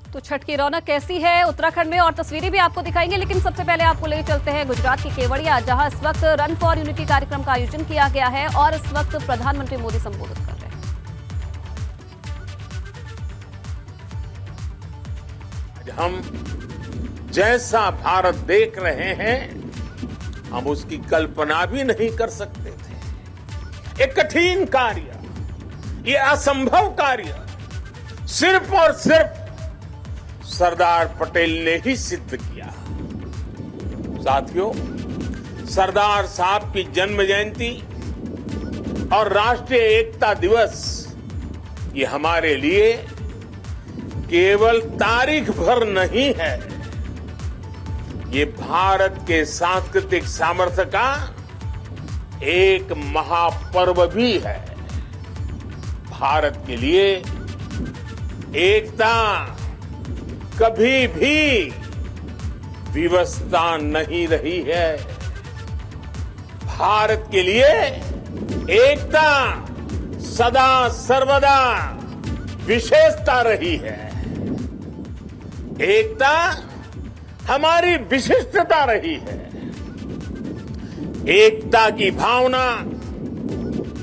तो छठ की रौनक कैसी है उत्तराखंड में, और तस्वीरें भी आपको दिखाएंगे, लेकिन सबसे पहले आपको ले चलते हैं गुजरात की केवड़िया, जहां इस वक्त रन फॉर यूनिटी कार्यक्रम का आयोजन किया गया है और इस वक्त प्रधानमंत्री मोदी संबोधित कर रहे हैं। हम जैसा भारत देख रहे हैं, हम उसकी कल्पना भी नहीं कर सकते थे। एक कठिन कार्य, ये असंभव कार्य सिर्फ और सिर्फ सरदार पटेल ने ही सिद्ध किया। साथियों, सरदार साहब की जन्म जयंती और राष्ट्रीय एकता दिवस ये हमारे लिए केवल तारीख भर नहीं है, ये भारत के सांस्कृतिक सामर्थ्य का एक महापर्व भी है। भारत के लिए एकता कभी भी विवशता नहीं रही है। भारत के लिए एकता सदा सर्वदा विशेषता रही है। एकता हमारी विशिष्टता रही है। एकता की भावना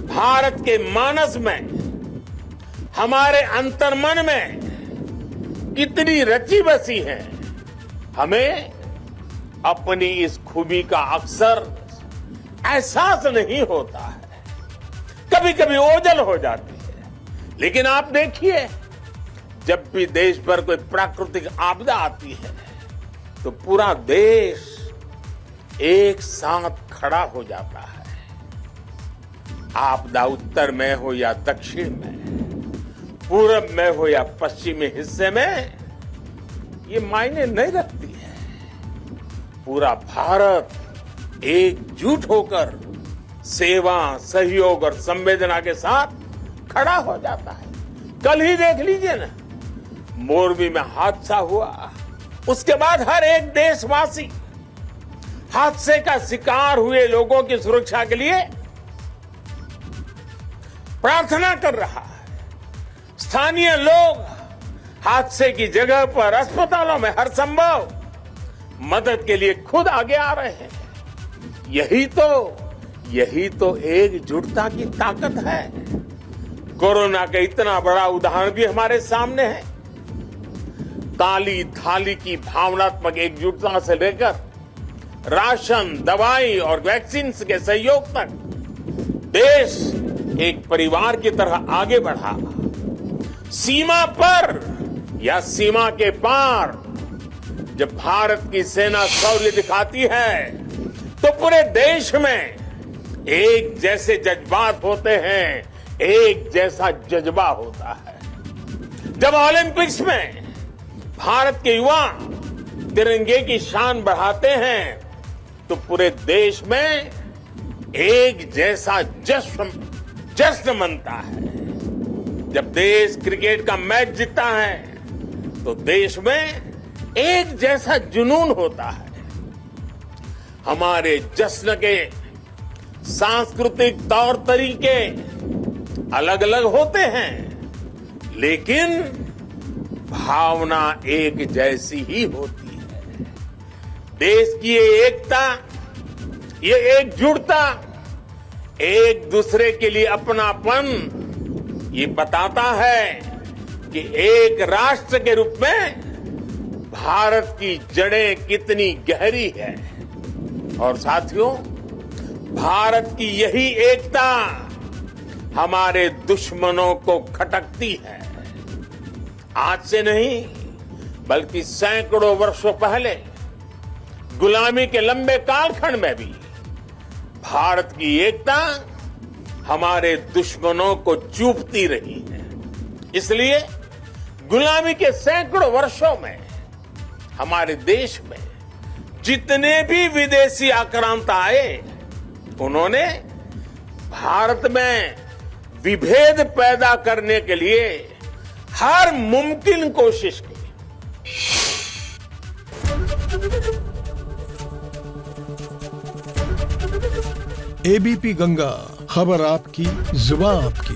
भारत के मानस में, हमारे अंतर्मन में कितनी रची बसी है, हमें अपनी इस खूबी का अक्सर एहसास नहीं होता है। कभी कभी ओझल हो जाती है, लेकिन आप देखिए, जब भी देश पर कोई प्राकृतिक आपदा आती है तो पूरा देश एक साथ खड़ा हो जाता है। आपदा उत्तर में हो या दक्षिण में, पूरब में हो या पश्चिमी हिस्से में, ये मायने नहीं रखती है। पूरा भारत एकजुट होकर सेवा, सहयोग और संवेदना के साथ खड़ा हो जाता है। कल ही देख लीजिए ना, मोरबी में हादसा हुआ, उसके बाद हर एक देशवासी हादसे का शिकार हुए लोगों की सुरक्षा के लिए प्रार्थना कर रहा है। स्थानीय लोग हादसे की जगह पर अस्पतालों में हर संभव मदद के लिए खुद आगे आ रहे हैं। यही तो एकजुटता की ताकत है। कोरोना का इतना बड़ा उदाहरण भी हमारे सामने है। ताली थाली की भावनात्मक एकजुटता से लेकर राशन, दवाई और वैक्सीन के सहयोग तक देश एक परिवार की तरह आगे बढ़ा। सीमा पर या सीमा के पार जब भारत की सेना शौर्य दिखाती है तो पूरे देश में एक जैसे जज्बात होते हैं, एक जैसा जज्बा होता है। जब ओलंपिक्स में भारत के युवा तिरंगे की शान बढ़ाते हैं तो पूरे देश में एक जैसा जश्न मनता है। जब देश क्रिकेट का मैच जीतता है तो देश में एक जैसा जुनून होता है। हमारे जश्न के सांस्कृतिक तौर तरीके अलग अलग होते हैं, लेकिन भावना एक जैसी ही होती है। देश की ये एकता, ये एकजुटता, एक दूसरे के लिए अपनापन, ये बताता है कि एक राष्ट्र के रूप में भारत की जड़ें कितनी गहरी है। और साथियों, भारत की यही एकता हमारे दुश्मनों को खटकती है। आज से नहीं, बल्कि सैकड़ों वर्षों पहले गुलामी के लंबे कालखंड में भी भारत की एकता हमारे दुश्मनों को चूपती रही है। इसलिए गुलामी के सैकड़ों वर्षों में हमारे देश में जितने भी विदेशी आक्रांता आए, उन्होंने भारत में विभेद पैदा करने के लिए हर मुमकिन कोशिश की। एबीपी गंगा, खबर आपकी, जुबान आपकी।